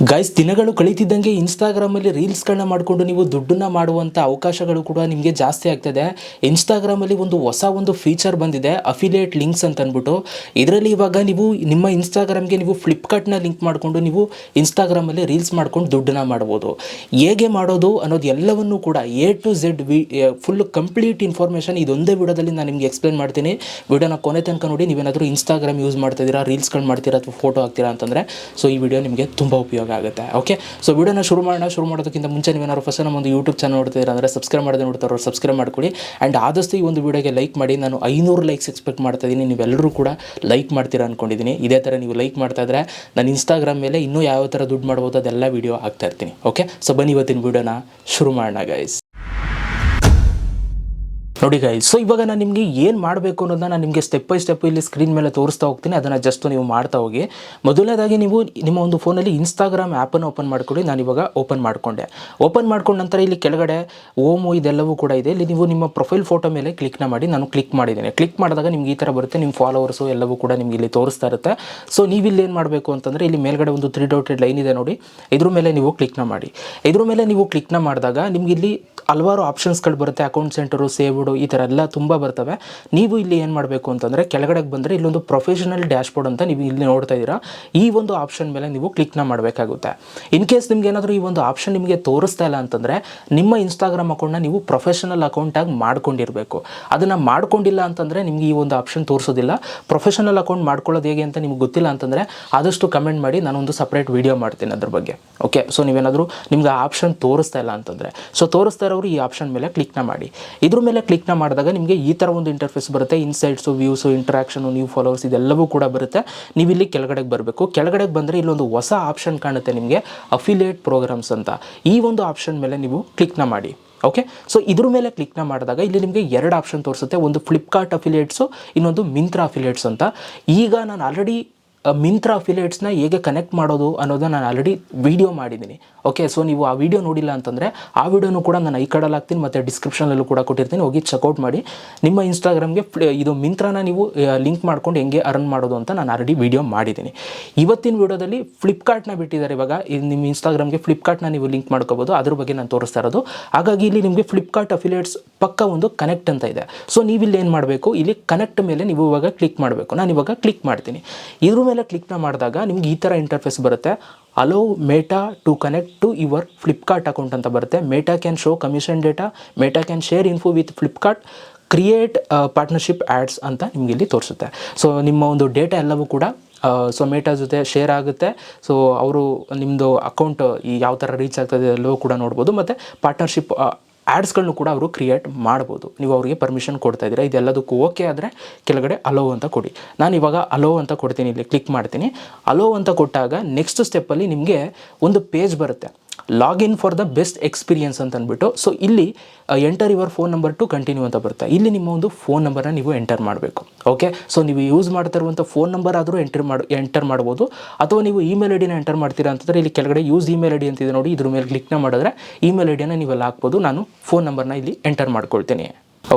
Guys, ದಿನಗಳು ಕಳೀತಿದ್ದಂಗೆ ಇನ್ಸ್ಟಾಗ್ರಾಮಲ್ಲಿ ರೀಲ್ಸ್ಗಳನ್ನ ಮಾಡಿಕೊಂಡು ನೀವು ದುಡ್ಡನ್ನ ಮಾಡುವಂಥ ಅವಕಾಶಗಳು ಕೂಡ ನಿಮಗೆ ಜಾಸ್ತಿ ಆಗ್ತದೆ. ಇನ್ಸ್ಟಾಗ್ರಾಮಲ್ಲಿ ಒಂದು ಫೀಚರ್ ಬಂದಿದೆ, ಅಫಿಲಿಯೇಟ್ ಲಿಂಕ್ಸ್ ಅಂತ ಅಂದ್ಬಿಟ್ಟು. ಇದರಲ್ಲಿ ಇವಾಗ ನೀವು ನಿಮ್ಮ ಇನ್ಸ್ಟಾಗ್ರಾಮ್ಗೆ ನೀವು ಫ್ಲಿಪ್ಕಾರ್ಟ್ನ ಲಿಂಕ್ ಮಾಡಿಕೊಂಡು ನೀವು ಇನ್ಸ್ಟಾಗ್ರಾಮಲ್ಲಿ ರೀಲ್ಸ್ ಮಾಡ್ಕೊಂಡು ದುಡ್ಡನ್ನ ಮಾಡ್ಬೋದು. ಹೇಗೆ ಮಾಡೋದು ಅನ್ನೋದು ಎಲ್ಲವನ್ನೂ ಕೂಡ A to Z full complete information ಇದೊಂದೇ ವಿಡಿಯೋದಲ್ಲಿ ನಾನು ನಿಮಗೆ ಎಕ್ಸ್ಪ್ಲೇನ್ ಮಾಡ್ತೀನಿ. ವಿಡಿಯೋನ ಕೊನೆ ತನಕ ನೋಡಿ. ನೀವೇನಾದರೂ ಇನ್ಸ್ಟಾಗ್ರಾಮ್ ಯೂಸ್ ಮಾಡ್ತಿದ್ದೀರಾ, ರೀಲ್ಸ್ಗಳು ಮಾಡ್ತೀರಾ ಅಥವಾ ಫೋಟೋ ಹಾಕ್ತೀರಾ ಅಂತಂದರೆ ಸೊ ಈ ವಿಡಿಯೋ ನಿಮಗೆ ತುಂಬ ಉಪಯೋಗ ಆಗುತ್ತೆ. ಓಕೆ, ಸೊ ವಿಡಿಯೋನ ಶುರು ಮಾಡೋದಕ್ಕಿಂತ ಮುಂಚೆ ನೀವೇನಾದ್ರು ಫಸ್ಟ್ ನಮ್ಮ ಒಂದು ಯೂಟ್ಯೂಬ್ ಚಾನಲ್ ನೋಡ್ತಿದ್ದೀರಾ ಅಂದರೆ ಸಬ್ಸ್ಕ್ರೈಬ್ ಮಾಡದೆ ನೋಡ್ತಾರೋ ಸಬ್ಸ್ಕ್ರೈಬ್ ಮಾಡ್ಕೊಳ್ಳಿ. ಆ್ಯಂಡ್ ಆದಷ್ಟು ಈ ಒಂದು ವಿಡಿಯೋಗೆ ಲೈಕ್ ಮಾಡಿ. ನಾನು 500 ಲೈಕ್ಸ್ ಎಕ್ಸ್ಪೆಕ್ಟ್ ಮಾಡ್ತಾ ಇದ್ದೀನಿ. ನೀವೆಲ್ಲರೂ ಕೂಡ ಲೈಕ್ ಮಾಡ್ತೀರಾ ಅಂದ್ಕೊಂಡಿದ್ದೀನಿ. ಇದೇ ಥರ ನೀವು ಲೈಕ್ ಮಾಡ್ತಾ ಇದ್ದರೆ ನಾನು ಇನ್ಸ್ಟಾಗ್ರಾಮ್ ಮೇಲೆ ಇನ್ನೂ ಯಾವ ಥರ ದುಡ್ಡು ಮಾಡ್ಬೋದು ಅದೆಲ್ಲ ವೀಡಿಯೋ ಹಾಕ್ತಾ ಇರ್ತೀನಿ. ಓಕೆ, ಸೊ ಬನ್ನಿ ಇವತ್ತಿನ ವಿಡಿಯೋನ ಶುರು ಮಾಡೋಣ ಗೈಸ್. ನೋಡಿ ಗೈಸ್, ಸೊ ಇವಾಗ ನಾನು ನಿಮಗೆ ಏನು ಮಾಡಬೇಕು ಅನ್ನೋದನ್ನ ನಾನು ನಿಮಗೆ ಸ್ಟೆಪ್ ಬೈ ಸ್ಟೆಪ್ ಇಲ್ಲಿ ಸ್ಕ್ರೀನ್ ಮೇಲೆ ತೋರಿಸ್ತಾ ಹೋಗ್ತೀನಿ. ಅದನ್ನು ಜಸ್ಟ್ ನೀವು ಮಾಡ್ತಾ ಹೋಗಿ. ಮೊದಲನೇದಾಗಿ ನೀವು ನಿಮ್ಮ ಒಂದು ಫೋನಲ್ಲಿ ಇನ್ಸ್ಟಾಗ್ರಾಮ್ ಆ್ಯಪನ್ನು ಓಪನ್ ಮಾಡ್ಕೊಳ್ಳಿ. ನಾನು ಇವಾಗ ಓಪನ್ ಮಾಡ್ಕೊಂಡ ನಂತರ ಇಲ್ಲಿ ಕೆಳಗಡೆ ಓಮು ಇದೆಲ್ಲವೂ ಕೂಡ ಇದೆ. ಇಲ್ಲಿ ನೀವು ನಿಮ್ಮ ಪ್ರೊಫೈಲ್ ಫೋಟೋ ಮೇಲೆ ಕ್ಲಿಕ್ನ ಮಾಡಿ. ನಾನು ಕ್ಲಿಕ್ ಮಾಡಿದ್ದೇನೆ. ಕ್ಲಿಕ್ ಮಾಡಿದಾಗ ನಿಮ್ಗೆ ಈ ಥರ ಬರುತ್ತೆ. ನಿಮ್ಮ ಫಾಲೋವರ್ಸು ಎಲ್ಲವೂ ಕೂಡ ನಿಮ್ಗೆ ಇಲ್ಲಿ ತೋರಿಸ್ತಾ ಇರುತ್ತೆ. ಸೊ ನೀವು ಇಲ್ಲಿ ಏನು ಮಾಡಬೇಕು ಅಂತಂದರೆ ಇಲ್ಲಿ ಮೇಲ್ಗಡೆ ಒಂದು 3 ಡಾಟೆಡ್ ಲೈನ್ ಇದೆ ನೋಡಿ, ಇದ್ರ ಮೇಲೆ ನೀವು ಕ್ಲಿಕ್ನ ಮಾಡಿ. ಇದ್ರ ಮೇಲೆ ನೀವು ಕ್ಲಿಕ್ನ ಮಾಡಿದಾಗ ನಿಮ್ಗೆ ಇಲ್ಲಿ ಹಲವಾರು ಆಪ್ಷನ್ಸ್ಗಳು ಬರುತ್ತೆ. ಅಕೌಂಟ್ ಸೆಂಟರು, ಸೇವ್ಡು, ಈ ಥರ ಎಲ್ಲ ತುಂಬ ಬರ್ತವೆ. ನೀವು ಇಲ್ಲಿ ಏನು ಮಾಡಬೇಕು ಅಂತಂದರೆ ಕೆಳಗಡೆಗೆ ಬಂದರೆ ಇಲ್ಲೊಂದು ಪ್ರೊಫೆಷನಲ್ ಡ್ಯಾಶ್ಬೋರ್ಡ್ ಅಂತ ನೀವು ಇಲ್ಲಿ ನೋಡ್ತಾ ಇದ್ದೀರಾ. ಈ ಒಂದು ಆಪ್ಷನ್ ಮೇಲೆ ನೀವು ಕ್ಲಿಕ್ನ ಮಾಡಬೇಕಾಗುತ್ತೆ. ಇನ್ ಕೇಸ್ ನಿಮ್ಗೆ ಏನಾದರೂ ಈ ಒಂದು ಆಪ್ಷನ್ ನಿಮಗೆ ತೋರಿಸ್ತಾ ಇಲ್ಲ ಅಂತಂದರೆ ನಿಮ್ಮ ಇನ್ಸ್ಟಾಗ್ರಾಮ್ ಅಕೌಂಟ್ನ ನೀವು ಪ್ರೊಫೆಷನಲ್ ಅಕೌಂಟಾಗಿ ಮಾಡ್ಕೊಂಡಿರಬೇಕು. ಅದನ್ನು ಮಾಡ್ಕೊಂಡಿಲ್ಲ ಅಂತಂದರೆ ನಿಮಗೆ ಈ ಒಂದು ಆಪ್ಷನ್ ತೋರಿಸೋದಿಲ್ಲ. ಪ್ರೊಫೆಷನಲ್ ಅಕೌಂಟ್ ಮಾಡ್ಕೊಳ್ಳೋದು ಹೇಗೆ ಅಂತ ನಿಮ್ಗೆ ಗೊತ್ತಿಲ್ಲ ಅಂತಂದರೆ ಆದಷ್ಟು ಕಮೆಂಟ್ ಮಾಡಿ, ನಾನೊಂದು ಸಪ್ರೇಟ್ ವೀಡಿಯೋ ಮಾಡ್ತೀನಿ ಅದ್ರ ಬಗ್ಗೆ. ಓಕೆ, ಸೊ ನೀವೇನಾದರೂ ನಿಮ್ಗೆ ಆ ಆಪ್ಷನ್ ತೋರಿಸ್ತಾ ಇಲ್ಲ ಅಂತಂದರೆ ಸೊ ತೋರಿಸ್ತಾ ಇರೋರು ಈ ಆಪ್ಷನ್ ಮೇಲೆ ಕ್ಲಿಕ್ನ ಮಾಡಿ. ಇದ್ರ ಮೇಲೆ ಕ್ಲಿಕ್ನ ಮಾಡಿದಾಗ ನಿಮಗೆ ಈ ಥರ ಒಂದು ಇಂಟರ್ಫೇಸ್ ಬರುತ್ತೆ. ಇನ್ಸೈಟ್ಸು, ವ್ಯೂಸು, ಇಂಟ್ರಾಕ್ಷನು, ನ್ಯೂ ಫಾಲೋವರ್ಸ್ ಇದೆಲ್ಲವೂ ಕೂಡ ಬರುತ್ತೆ. ನೀವು ಇಲ್ಲಿ ಕೆಳಗಡೆಗೆ ಬರಬೇಕು. ಕೆಳಗಡೆಗೆ ಬಂದರೆ ಇಲ್ಲೊಂದು ಹೊಸ ಆಪ್ಷನ್ ಕಾಣುತ್ತೆ ನಿಮಗೆ, ಅಫಿಲಿಯೇಟ್ ಪ್ರೋಗ್ರಾಮ್ಸ್ ಅಂತ. ಈ ಒಂದು ಆಪ್ಷನ್ ಮೇಲೆ ನೀವು ಕ್ಲಿಕ್ನ ಮಾಡಿ. ಓಕೆ, ಸೊ ಇದ್ರ ಮೇಲೆ ಕ್ಲಿಕ್ನ ಮಾಡಿದಾಗ ಇಲ್ಲಿ ನಿಮಗೆ 2 ಆಪ್ಷನ್ ತೋರಿಸುತ್ತೆ. ಒಂದು ಫ್ಲಿಪ್ಕಾರ್ಟ್ ಅಫಿಲಿಯೇಟ್ಸು, ಇನ್ನೊಂದು ಮಿಂತ್ರಾ ಅಫಿಲಿಯೇಟ್ಸ್ ಅಂತ. ಈಗ ನಾನು ಆಲ್ರೆಡಿ ಮಿಂತ್ರಾ ಅಫಿಲಿಯೇಟ್ಸ್ನ ಹೇಗೆ ಕನೆಕ್ಟ್ ಮಾಡೋದು ಅನ್ನೋದನ್ನ ನಾನು ಆಲ್ರೆಡಿ ವೀಡಿಯೋ ಮಾಡಿದ್ದೀನಿ. ಓಕೆ, ಸೊ ನೀವು ಆ ವಿಡಿಯೋ ನೋಡಿಲ್ಲ ಅಂತಂದರೆ ಆ ವಿಡಿಯೋನು ಕೂಡ ನಾನು ಈ ಕಡೆಯಲ್ಲಿ ಹಾಕ್ತೀನಿ ಮತ್ತು ಡಿಸ್ಕ್ರಿಪ್ಷನಲ್ಲೂ ಕೂಡ ಕೊಟ್ಟಿರ್ತೀನಿ. ಹೋಗಿ ಚೆಕ್ಔಟ್ ಮಾಡಿ. ನಿಮ್ಮ ಇನ್ಸ್ಟಾಗ್ರಾಮ್ಗೆ ಇದು ಮಿಂತ್ರಾನ ನೀವು ಲಿಂಕ್ ಮಾಡ್ಕೊಂಡು ಹೆಂಗೆ ಅರ್ನ್ ಮಾಡೋದು ಅಂತ ನಾನು ಆಲ್ರೆಡಿ ವೀಡಿಯೋ ಮಾಡಿದ್ದೀನಿ. ಇವತ್ತಿನ ವಿಡಿಯೋದಲ್ಲಿ ಫ್ಲಿಪ್ಕಾರ್ಟ್ನ ಬಿಟ್ಟಿದ್ದಾರೆ. ಇವಾಗ ನಿಮ್ಮ ಇನ್ಸ್ಟಾಗ್ರಾಮ್ಗೆ ಫ್ಲಿಪ್ಕಾರ್ಟ್ನ ನೀವು ಲಿಂಕ್ ಮಾಡ್ಕೋಬೋದು. ಅದ್ರ ಬಗ್ಗೆ ನಾನು ತೋರಿಸ್ತಾ ಇರೋದು. ಹಾಗಾಗಿ ಇಲ್ಲಿ ನಿಮಗೆ ಫ್ಲಿಪ್ಕಾರ್ಟ್ ಅಫಿಲಿಯೇಟ್ಸ್ ಪಕ್ಕ ಒಂದು ಕನೆಕ್ಟ್ ಅಂತ ಇದೆ. ಸೊ ನೀವಿಲ್ಲಿ ಏನು ಮಾಡಬೇಕು, ಇಲ್ಲಿ ಕನೆಕ್ಟ್ ಮೇಲೆ ನೀವು ಇವಾಗ ಕ್ಲಿಕ್ ಮಾಡಬೇಕು. ನಾನು ಇವಾಗ ಕ್ಲಿಕ್ ಮಾಡ್ತೀನಿ. ಇದ್ರ ಮೇಲೆ ಕ್ಲಿಕ್ನ ಮಾಡಿದಾಗ ನಿಮ್ಗೆ ಈ ಥರ ಇಂಟರ್ಫೇಸ್ ಬರುತ್ತೆ. Allow Meta to connect to your Flipkart account ಅಂತ ಬರುತ್ತೆ. Meta can show commission data, Meta can share info with Flipkart, create partnership ads ಅಂತ ನಿಮಗೆ ಇಲ್ಲಿ ತೋರಿಸುತ್ತೆ. ಸೊ ನಿಮ್ಮ ಒಂದು ಡೇಟಾ ಎಲ್ಲವೂ ಕೂಡ ಸೊ ಮೇಟಾ ಜೊತೆ ಶೇರ್ ಆಗುತ್ತೆ. ಸೊ ಅವರು ನಿಮ್ಮದು ಅಕೌಂಟ್ ಯಾವ ಥರ ರೀಚ್ ಆಗ್ತದೆ ಎಲ್ಲವೂ ಕೂಡ ನೋಡ್ಬೋದು. ಮತ್ತು ಪಾರ್ಟ್ನರ್ಶಿಪ್ ಆ್ಯಡ್ಸ್ಗಳನ್ನೂ ಕೂಡ ಅವರು ಕ್ರಿಯೇಟ್ ಮಾಡ್ಬೋದು. ನೀವು ಅವರಿಗೆ ಪರ್ಮಿಷನ್ ಕೊಡ್ತಾ ಇದ್ದೀರಾ. ಇದೆಲ್ಲದಕ್ಕೂ ಓಕೆ ಆದರೆ ಕೆಳಗಡೆ ಅಲೋ ಅಂತ ಕೊಡಿ. ನಾನು ಇವಾಗ ಅಲೋ ಅಂತ ಕೊಡ್ತೀನಿ. ಇಲ್ಲಿ ಕ್ಲಿಕ್ ಮಾಡ್ತೀನಿ. ಅಲೋ ಅಂತ ಕೊಟ್ಟಾಗ ನೆಕ್ಸ್ಟ್ ಸ್ಟೆಪ್ಪಲ್ಲಿ ನಿಮಗೆ ಒಂದು ಪೇಜ್ ಬರುತ್ತೆ, login for the best experience ಅಂತ ಅಂದ್ಬಿಟ್ಟು. ಸೊ ಇಲ್ಲಿ enter your phone number two continue ಅಂತ ಬರುತ್ತೆ. ಇಲ್ಲಿ ನಿಮ್ಮ ಒಂದು ಫೋನ್ ನಂಬರ್ನ ನೀವು ಎಂಟರ್ ಮಾಡಬೇಕು. ಓಕೆ, ಸೊ ನೀವು ಯೂಸ್ ಮಾಡ್ತಾ ಇರುವಂಥ ಫೋನ್ ನಂಬರ್ ಆದರೂ ಎಂಟರ್ ಮಾಡ್ಬೋದು. ಅಥವಾ ನೀವು ಇಮೇಲ್ ಐ ಡಿನ ಎಂಟರ್ ಮಾಡ್ತೀರಾ ಅಂತಂದರೆ ಇಲ್ಲಿ ಕೆಳಗಡೆ ಯೂಸ್ ಇಮೇಲ್ ಐ ಡಿ ಅಂತಿದೆ ನೋಡಿ, ಇದ್ರ ಮೇಲೆ ಕ್ಲಿಕ್ನ ಮಾಡಿದ್ರೆ ಇಮೇಲ್ ಐ ಡಿನ ನೀವೆಲ್ಲ ಹಾಕ್ಬೋದು. ನಾನು ಫೋನ್ ನಂಬರ್ನ ಇಲ್ಲಿ ಎಂಟರ್ ಮಾಡ್ಕೊಳ್ತೀನಿ.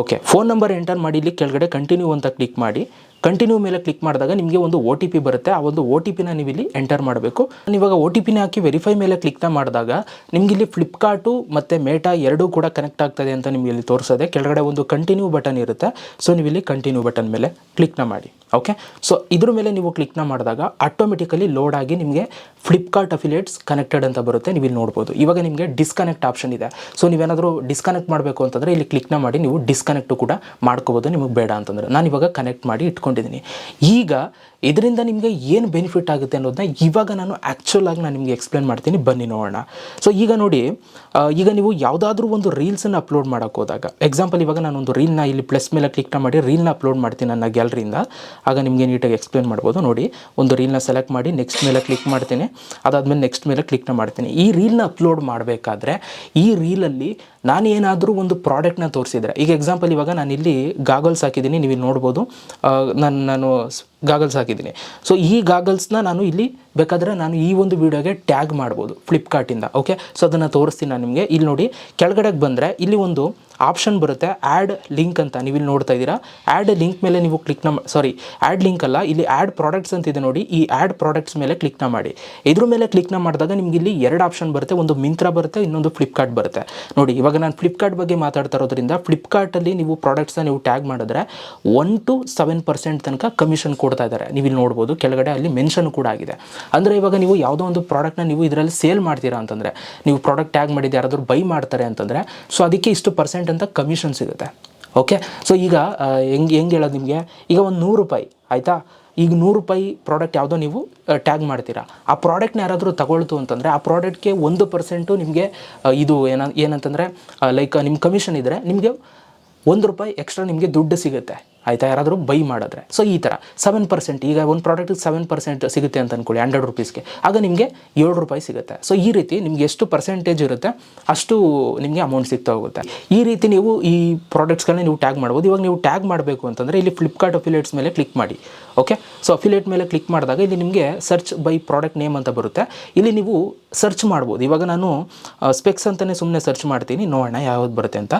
ಓಕೆ, ಫೋನ್ ನಂಬರ್ ಎಂಟರ್ ಮಾಡಿ ಇಲ್ಲಿ ಕೆಳಗಡೆ ಕಂಟಿನ್ಯೂ ಅಂತ ಕ್ಲಿಕ್ ಮಾಡಿ. ಕಂಟಿನ್ಯೂ ಮೇಲೆ ಕ್ಲಿಕ್ ಮಾಡಿದಾಗ ನಿಮಗೆ ಒಂದು OTP ಬರುತ್ತೆ. ಆ ಒಂದು OTPನ ನೀವು ಇಲ್ಲಿ ಎಂಟರ್ ಮಾಡಬೇಕು. ಇವಾಗ OTPನ ಹಾಕಿ ವೆರಿಫೈ ಮೇಲೆ ಕ್ಲಿಕ್ನ ಮಾಡಿದಾಗ ನಿಮ್ಗೆ ಇಲ್ಲಿ ಫ್ಲಿಪ್ಕಾರ್ಟು ಮತ್ತು ಮೇಟಾ ಎರಡೂ ಕೂಡ ಕನೆಕ್ಟ್ ಆಗ್ತದೆ ಅಂತ ನಿಮಗೆ ಇಲ್ಲಿ ತೋರಿಸೋದೆ. ಕೆಳಗಡೆ ಒಂದು ಕಂಟಿನ್ಯೂ ಬಟನ್ ಇರುತ್ತೆ. ಸೊ ನೀವು ಇಲ್ಲಿ ಕಂಟಿನ್ಯೂ ಬಟನ್ ಮೇಲೆ ಕ್ಲಿಕ್ನ ಮಾಡಿ. ಓಕೆ, ಸೊ ಇದ್ರ ಮೇಲೆ ನೀವು ಕ್ಲಿಕ್ನ ಮಾಡಿದಾಗ ಆಟೋಮೆಟಿಕಲಿ ಲೋಡ್ ಆಗಿ ನಿಮಗೆ ಫ್ಲಿಪ್ಕಾರ್ಟ್ ಅಫಿಲಿಯೇಟ್ಸ್ ಕನೆಕ್ಟೆಡ್ ಅಂತ ಬರುತ್ತೆ. ನೀವು ಇಲ್ಲಿ ನೋಡ್ಬೋದು. ಇವಾಗ ನಿಮಗೆ ಡಿಸ್ಕನೆಕ್ಟ್ ಆಪ್ಷನ್ ಇದೆ. ಸೊ ನೀವೇನಾದರೂ ಡಿಸ್ಕನೆಕ್ಟ್ ಮಾಡಬೇಕು ಅಂತಂದರೆ ಇಲ್ಲಿ ಕ್ಲಿಕ್ನ ಮಾಡಿ ನೀವು ಡಿಸ್ಕನೆಕ್ಟು ಕೂಡ ಮಾಡ್ಕೋಬೋದು, ನಿಮಗೆ ಬೇಡ ಅಂತಂದರೆ. ನಾನು ಇವಾಗ ಕನೆಕ್ಟ್ ಮಾಡಿ ಇಟ್ಕೊಂಡಿದ್ದೀನಿ. ಈಗ ಇದರಿಂದ ನಿಮಗೆ ಏನು ಬೆನಿಫಿಟ್ ಆಗುತ್ತೆ ಅನ್ನೋದನ್ನ ಇವಾಗ ನಾನು ಆ್ಯಕ್ಚುಲಾಗಿ ನಾನು ನಿಮಗೆ ಎಕ್ಸ್ಪ್ಲೇನ್ ಮಾಡ್ತೀನಿ. ಬನ್ನಿ ನೋಡೋಣ. ಸೊ ಈಗ ನೋಡಿ, ಈಗ ನೀವು ಯಾವುದಾದ್ರೂ ಒಂದು ರೀಲ್ಸನ್ನು ಅಪ್ಲೋಡ್ ಮಾಡೋಕ್ಕೆ ಹೋದಾಗ, ಎಕ್ಸಾಂಪಲ್ ಇವಾಗ ನಾನೊಂದು ರೀಲ್ನ ಇಲ್ಲಿ ಪ್ಲಸ್ ಮೇಲೆ ಕ್ಲಿಕ್ನ ಮಾಡಿ ರೀಲ್ನ ಅಪ್ಲೋಡ್ ಮಾಡ್ತೀನಿ ನನ್ನ ಗ್ಯಾಲರಿಯಿಂದ. ಆಗ ನಿಮಗೆ ನೀಟಾಗಿ ಎಕ್ಸ್ಪ್ಲೇನ್ ಮಾಡ್ಬೋದು. ನೋಡಿ, ಒಂದು ರೀಲ್ನ ಸೆಲೆಕ್ಟ್ ಮಾಡಿ ನೆಕ್ಸ್ಟ್ ಮೇಲೆ ಕ್ಲಿಕ್ ಮಾಡ್ತೀನಿ. ಅದಾದಮೇಲೆ ನೆಕ್ಸ್ಟ್ ಮೇಲೆ ಕ್ಲಿಕ್ನ ಮಾಡ್ತೀನಿ. ಈ ರೀಲ್ನ ಅಪ್ಲೋಡ್ ಮಾಡಬೇಕಾದ್ರೆ ಈ ರೀಲಲ್ಲಿ ನಾನು ಏನಾದರೂ ಒಂದು ಪ್ರಾಡಕ್ಟ್ನ ತೋರಿಸಿದ್ರೆ, ಈಗ ಎಕ್ಸಾಂಪಲ್ ಇವಾಗ ನಾನು ಇಲ್ಲಿ ಗಾಗಲ್ಸ್ ಹಾಕಿದ್ದೀನಿ. ನೀವು ಇಲ್ಲಿ ನೋಡ್ಬೋದು. ನಾನು ಗಾಗಲ್ಸ್ ಹಾಕಿದ್ದೀನಿ. ಸೊ ಈ ಗಾಗಲ್ಸ್ನ ನಾನು ಇಲ್ಲಿ ಬೇಕಾದರೆ ನಾನು ಈ ಒಂದು ವಿಡಿಯೋಗೆ ಟ್ಯಾಗ್ ಮಾಡ್ಬೋದು ಫ್ಲಿಪ್ಕಾರ್ಟಿಂದ. ಓಕೆ, ಸೊ ಅದನ್ನು ತೋರಿಸ್ತೀನಿ ನಾನು ನಿಮಗೆ. ಇಲ್ಲಿ ನೋಡಿ ಕೆಳಗಡೆಗೆ ಬಂದರೆ ಇಲ್ಲಿ ಒಂದು ಆಪ್ಷನ್ ಬರುತ್ತೆ ಆ್ಯಡ್ ಲಿಂಕ್ ಅಂತ, ನೀವು ಇಲ್ಲಿ ನೋಡ್ತಾ ಇದ್ದೀರಾ. ಆ್ಯಡ್ ಲಿಂಕ್ ಮೇಲೆ ನೀವು ಆ್ಯಡ್ ಲಿಂಕ್ ಅಲ್ಲ, ಇಲ್ಲಿ ಆ್ಯಡ್ ಪ್ರಾಡಕ್ಟ್ಸ್ ಅಂತಿದೆ ನೋಡಿ, ಈ ಆ್ಯಡ್ ಪ್ರಾಡಕ್ಟ್ಸ್ ಮೇಲೆ ಕ್ಲಿಕ್ನ ಮಾಡಿ. ಇದ್ರ ಮೇಲೆ ಕ್ಲಿಕ್ನ ಮಾಡಿದಾಗ ನಿಮ್ಗೆ ಇಲ್ಲಿ 2 ಆಪ್ಷನ್ ಬರುತ್ತೆ, ಒಂದು ಮಿಂತ್ರಾ ಬರುತ್ತೆ, ಇನ್ನೊಂದು ಫ್ಲಿಪ್ಕಾರ್ಟ್ ಬರುತ್ತೆ. ನೋಡಿ ಇವಾಗ ನಾನು ಫ್ಲಿಪ್ಕಾರ್ಟ್ ಬಗ್ಗೆ ಮಾತಾಡ್ತಾ ಇರೋದ್ರಿಂದ ಫ್ಲಿಪ್ಕಾರ್ಟಲ್ಲಿ ನೀವು ಪ್ರಾಡಕ್ಟ್ಸ್ನ ನೀವು ಟ್ಯಾಗ್ ಮಾಡಿದ್ರೆ 1 to 7% ತನಕ ಕಮಿಷನ್ ಕೊಡ್ತಾ ಇದ್ದಾರೆ. ನೀವು ಇಲ್ಲಿ ನೋಡ್ಬೋದು ಕೆಳಗಡೆ ಅಲ್ಲಿ ಮೆನ್ಷನ್ ಕೂಡ ಆಗಿದೆ. ಅಂದರೆ ಇವಾಗ ನೀವು ಯಾವುದೋ ಒಂದು ಪ್ರಾಡಕ್ಟ್ನ ನೀವು ಇದರಲ್ಲಿ ಸೇಲ್ ಮಾಡ್ತೀರಾ ಅಂತಂದರೆ, ನೀವು ಪ್ರಾಡಕ್ಟ್ ಟ್ಯಾಗ್ ಮಾಡಿದ್ದು ಯಾರಾದರೂ ಬೈ ಮಾಡ್ತಾರೆ ಅಂತಂದರೆ, ಸೊ ಅದಕ್ಕೆ ಇಷ್ಟು % ಅಂತ ಕಮಿಷನ್ ಸಿಗುತ್ತೆ. ಓಕೆ, ಸೊ ಈಗ ಹೆಂಗೆ ಹೇಳೋದು ನಿಮಗೆ, ಈಗ ಒಂದು 100 ರೂಪಾಯಿ ಆಯಿತಾ, ಈಗ 100 ರೂಪಾಯಿ ಪ್ರಾಡಕ್ಟ್ ಯಾವುದೋ ನೀವು ಟ್ಯಾಗ್ ಮಾಡ್ತೀರಾ, ಆ ಪ್ರಾಡಕ್ಟ್ನ ಯಾರಾದರೂ ತಗೊಳ್ತು ಅಂತಂದರೆ ಆ ಪ್ರಾಡಕ್ಟ್ಗೆ 1% ನಿಮಗೆ ಇದು ಏನಂತಂದರೆ ಲೈಕ್ ನಿಮ್ಮ ಕಮಿಷನ್ ಇದ್ದರೆ ನಿಮಗೆ 1 ರೂಪಾಯಿ ಎಕ್ಸ್ಟ್ರಾ ನಿಮಗೆ ದುಡ್ಡು ಸಿಗುತ್ತೆ ಆಯಿತಾ, ಯಾರಾದರೂ ಬೈ ಮಾಡಿದ್ರೆ. ಸೊ ಈ ಥರ 7%, ಈಗ ಒಂದು ಪ್ರಾಡಕ್ಟಿಗೆ 7% ಸಿಗುತ್ತೆ ಅಂತ ಅಂದ್ಕೊಳ್ಳಿ 100 ರೂಪೀಸ್ಗೆ, ಆಗ ನಿಮಗೆ 7 ರೂಪಾಯಿ ಸಿಗುತ್ತೆ. ಸೊ ಈ ರೀತಿ ನಿಮಗೆ ಎಷ್ಟು ಪರ್ಸೆಂಟೇಜ್ ಇರುತ್ತೆ ಅಷ್ಟು ನಿಮಗೆ ಅಮೌಂಟ್ ಸಿಗ್ತಾ ಹೋಗುತ್ತೆ. ಈ ರೀತಿ ನೀವು ಈ ಪ್ರಾಡಕ್ಟ್ಸ್ಗಳನ್ನ ನೀವು ಟ್ಯಾಗ್ ಮಾಡ್ಬೋದು. ಇವಾಗ ನೀವು ಟ್ಯಾಗ್ ಮಾಡಬೇಕು ಅಂತಂದರೆ ಇಲ್ಲಿ ಫ್ಲಿಪ್ಕಾರ್ಟ್ ಅಫಿಲಿಯೇಟ್ಸ್ ಮೇಲೆ ಕ್ಲಿಕ್ ಮಾಡಿ. ಓಕೆ, ಸೊ ಅಫಿಲಿಯೇಟ್ ಮೇಲೆ ಕ್ಲಿಕ್ ಮಾಡಿದಾಗ ಇಲ್ಲಿ ನಿಮಗೆ ಸರ್ಚ್ ಬೈ ಪ್ರಾಡಕ್ಟ್ ನೇಮ್ ಅಂತ ಬರುತ್ತೆ. ಇಲ್ಲಿ ನೀವು ಸರ್ಚ್ ಮಾಡ್ಬೋದು. ಇವಾಗ ನಾನು ಸ್ಪೆಕ್ಸ್ ಅಂತಲೇ ಸುಮ್ಮನೆ ಸರ್ಚ್ ಮಾಡ್ತೀನಿ, ನೋಡೋಣ ಯಾವ್ದು ಬರುತ್ತೆ ಅಂತ.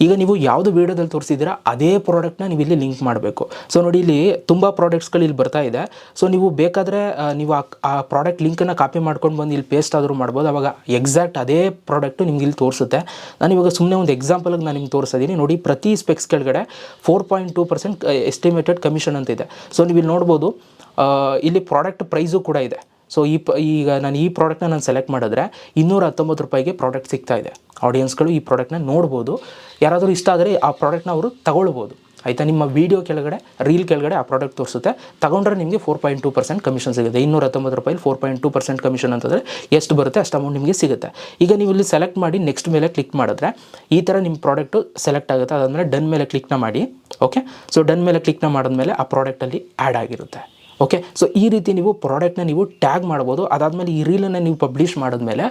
ಈಗ ನೀವು ಯಾವುದು ವೀಡಿಯೋದಲ್ಲಿ ತೋರಿಸಿದ್ದೀರಾ ಅದೇ ಪ್ರಾಡಕ್ಟ್ನ ನೀವು ಇಲ್ಲಿ ಲಿಂಕ್ ಮಾಡಬೇಕು. ಸೊ ನೋಡಿ ಇಲ್ಲಿ ತುಂಬ ಪ್ರಾಡಕ್ಟ್ಸ್ಗಳು ಇಲ್ಲಿ ಬರ್ತಾ ಇದೆ. ಸೊ ನೀವು ಬೇಕಾದರೆ ನೀವು ಆ ಪ್ರಾಡಕ್ಟ್ ಲಿಂಕನ್ನು ಕಾಪಿ ಮಾಡ್ಕೊಂಡು ಬಂದು ಇಲ್ಲಿ ಪೇಸ್ಟ್ ಆದರೂ ಮಾಡ್ಬೋದು. ಅವಾಗ ಎಕ್ಸಾಕ್ಟ್ ಅದೇ ಪ್ರಾಡಕ್ಟು ನಿಮ್ಗೆ ಇಲ್ಲಿ ತೋರಿಸುತ್ತೆ. ನಾನು ಇವಾಗ ಸುಮ್ಮನೆ ಒಂದು ಎಕ್ಸಾಂಪಲ್ಗೆ ನಾನು ನಿಮ್ಗೆ ತೋರಿಸಿದ್ದೀನಿ ನೋಡಿ. ಪ್ರತಿ ಸ್ಪೆಕ್ಸ್ ಕೆಳಗಡೆ 4.2% ಎಸ್ಟಿಮೇಟೆಡ್ ಕಮಿಷನ್ ಅಂತ ಇದೆ. ಸೊ ನೀವು ಇಲ್ಲಿ ನೋಡ್ಬೋದು ಇಲ್ಲಿ ಪ್ರಾಡಕ್ಟ್ ಪ್ರೈಸು ಕೂಡ ಇದೆ. ಸೊ ಈಗ ನಾನು ಈ ಪ್ರಾಡಕ್ಟ್ನ ನಾನು ಸೆಲೆಕ್ಟ್ ಮಾಡಿದ್ರೆ 219 ರೂಪಾಯಿಗೆ ಪ್ರಾಡಕ್ಟ್ ಸಿಗ್ತಾ ಇದೆ. ಆಡಿಯನ್ಸ್ಗಳು ಈ ಪ್ರಾಡಕ್ಟ್ನ ನೋಡ್ಬೋದು, ಯಾರಾದರೂ ಇಷ್ಟ ಆದರೆ ಆ ಪ್ರಾಡಕ್ಟ್ನ ಅವರು ತಗೊಳ್ಬೋದು ಆಯಿತಾ. ನಿಮ್ಮ ವೀಡಿಯೋ ಕೆಳಗಡೆ ರೀಲ್ ಕೆಳಗಡೆ ಆ ಪ್ರಾಡಕ್ಟ್ ತೋರಿಸುತ್ತೆ, ತಗೊಂಡ್ರೆ ನಿಮಗೆ 4.2% ಕಮಿಷನ್ ಸಿಗುತ್ತೆ. 219 ರೂಪಾಯಿ 4.2% ಕಮಿಷನ್ ಅಂತಂದರೆ ಎಷ್ಟು ಬರುತ್ತೆ ಅಷ್ಟು ಅಮೌಂಟ್ ನಿಮಗೆ ಸಿಗುತ್ತೆ. ಈಗ ನೀವು ಇಲ್ಲಿ ಸೆಲೆಕ್ಟ್ ಮಾಡಿ ನೆಕ್ಸ್ಟ್ ಮೇಲೆ ಕ್ಲಿಕ್ ಮಾಡಿದ್ರೆ ಈ ಥರ ನಿಮ್ಮ ಪ್ರಾಡಕ್ಟು ಸೆಲೆಕ್ಟ್ ಆಗುತ್ತೆ. ಅದಾದಮೇಲೆ ಡನ್ ಮೇಲೆ ಕ್ಲಿಕ್ನ ಮಾಡಿ. ಓಕೆ, ಸೊ ಡನ್ ಮೇಲೆ ಕ್ಲಿಕ್ನ ಮಾಡಿದ್ಮೇಲೆ ಆ ಪ್ರಾಡಕ್ಟಲ್ಲಿ ಆ್ಯಡ್ ಆಗಿರುತ್ತೆ. ಓಕೆ, ಸೊ ಈ ರೀತಿ ನೀವು ಪ್ರಾಡಕ್ಟ್ನ ನೀವು ಟ್ಯಾಗ್ ಮಾಡ್ಬೋದು. ಅದಾದಮೇಲೆ ಈ ರೀಲನ್ನು ನೀವು ಪಬ್ಲಿಷ್ ಮಾಡಿದ್ಮೇಲೆ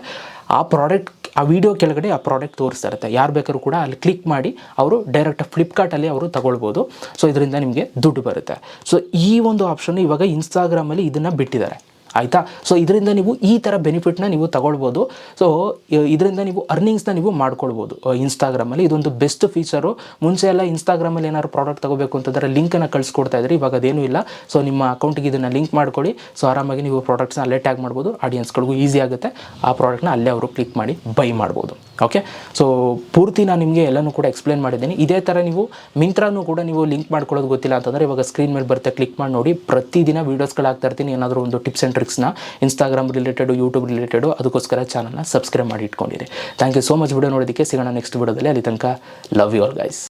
ಆ ಪ್ರಾಡಕ್ಟ್ ಆ ವಿಡಿಯೋ ಕೆಳಗಡೆ ಆ ಪ್ರಾಡಕ್ಟ್ ತೋರಿಸ್ತಾ ಇರುತ್ತೆ. ಯಾರು ಬೇಕಾದ್ರೂ ಕೂಡ ಅಲ್ಲಿ ಕ್ಲಿಕ್ ಮಾಡಿ ಅವರು ಡೈರೆಕ್ಟ್ ಫ್ಲಿಪ್ಕಾರ್ಟಲ್ಲಿ ಅವರು ತಗೊಳ್ಬೋದು. ಸೊ ಇದರಿಂದ ನಿಮಗೆ ದುಡ್ಡು ಬರುತ್ತೆ. ಸೊ ಈ ಒಂದು ಆಪ್ಷನ್ ಇವಾಗ ಇನ್ಸ್ಟಾಗ್ರಾಮಲ್ಲಿ ಇದನ್ನು ಬಿಟ್ಟಿದ್ದಾರೆ ಆಯಿತಾ. ಸೊ ಇದರಿಂದ ನೀವು ಈ ಥರ ಬೆನಿಫಿಟ್ನ ನೀವು ತಗೊಳ್ಬೋದು. ಸೊ ಇದರಿಂದ ನೀವು ಅರ್ನಿಂಗ್ಸ್ನ ನೀವು ಮಾಡ್ಕೊಳ್ಬೋದು ಇನ್ಸ್ಟಾಗ್ರಾಮಲ್ಲಿ. ಇದೊಂದು ಬೆಸ್ಟ್ ಫೀಚರು. ಮುಂಚೆ ಎಲ್ಲ ಇನ್ಸ್ಟಾಗ್ರಾಮಲ್ಲಿ ಏನಾದ್ರು ಪ್ರಾಡಕ್ಟ್ ತಗೋಬೇಕು ಅಂತಂದರೆ ಲಿಂಕನ್ನು ಕಳಿಸ್ಕೊಡ್ತಾ ಇದ್ರಿ, ಇವಾಗ ಅದೇನೂ ಇಲ್ಲ. ಸೊ ನಿಮ್ಮ ಅಕೌಂಟಿಗೆ ಇದನ್ನು ಲಿಂಕ್ ಮಾಡ್ಕೊಳ್ಳಿ. ಸೊ ಆರಾಮಾಗಿ ನೀವು ಪ್ರಾಡಕ್ಟ್ಸ್ನ ಅಲ್ಲೇ ಟ್ಯಾಗ್ ಮಾಡ್ಬೋದು. ಆಡಿಯನ್ಸ್ಗಳಿಗೂ ಈಸಿ ಆಗುತ್ತೆ, ಆ ಪ್ರಾಡಕ್ಟ್ನ ಅಲ್ಲೇ ಅವರು ಕ್ಲಿಕ್ ಮಾಡಿ ಬೈ ಮಾಡ್ಬೋದು. ಓಕೆ, ಸೊ ಪೂರ್ತಿ ನಾನು ನಿಮಗೆ ಎಲ್ಲನೂ ಕೂಡ ಎಕ್ಸ್ಪ್ಲೇನ್ ಮಾಡಿದ್ದೀನಿ. ಇದೇ ಥರ ನೀವು ಮಿಂತ್ರಾನೂ ಕೂಡ ನೀವು ಲಿಂಕ್ ಮಾಡ್ಕೊಳ್ಳೋದು ಗೊತ್ತಿಲ್ಲ ಅಂತಂದರೆ ಇವಾಗ ಸ್ಕ್ರೀನ್ ಮೇಲೆ ಬರುತ್ತೆ, ಕ್ಲಿಕ್ ಮಾಡಿ ನೋಡಿ. ಪ್ರತಿದಿನ ವೀಡಿಯೋಸ್ಗಳು ಆಗ್ತಾ ಇರ್ತೀನಿ, ಏನಾದರೂ ಒಂದು ಟಿಪ್ಸ್ ಆ್ಯಂಡ್ ಟ್ರಿಕ್ಸ್ನ ಇನ್ಸ್ಟಾಗ್ರಾಮ್ ರಿಲೇಟೆಡು, ಯೂಟ್ಯೂಬ್ ರಿಲೇಟೆಡು. ಅದಕ್ಕೋಸ್ಕರ ಚಾನಲ್ನ ಸಬ್ಸ್ಕ್ರೈಬ್ ಮಾಡಿ ಇಟ್ಕೊಂಡಿರಿ. Thank you so much video ನೋಡೋದಕ್ಕೆ. ಸಿಗೋಣ ನೆಕ್ಸ್ಟ್ ವಿಡಿಯೋದಲ್ಲಿ. ಅಲ್ಲಿ ತನಕ ಲವ್ ಯು ಆಲ್ ಗೈಸ್.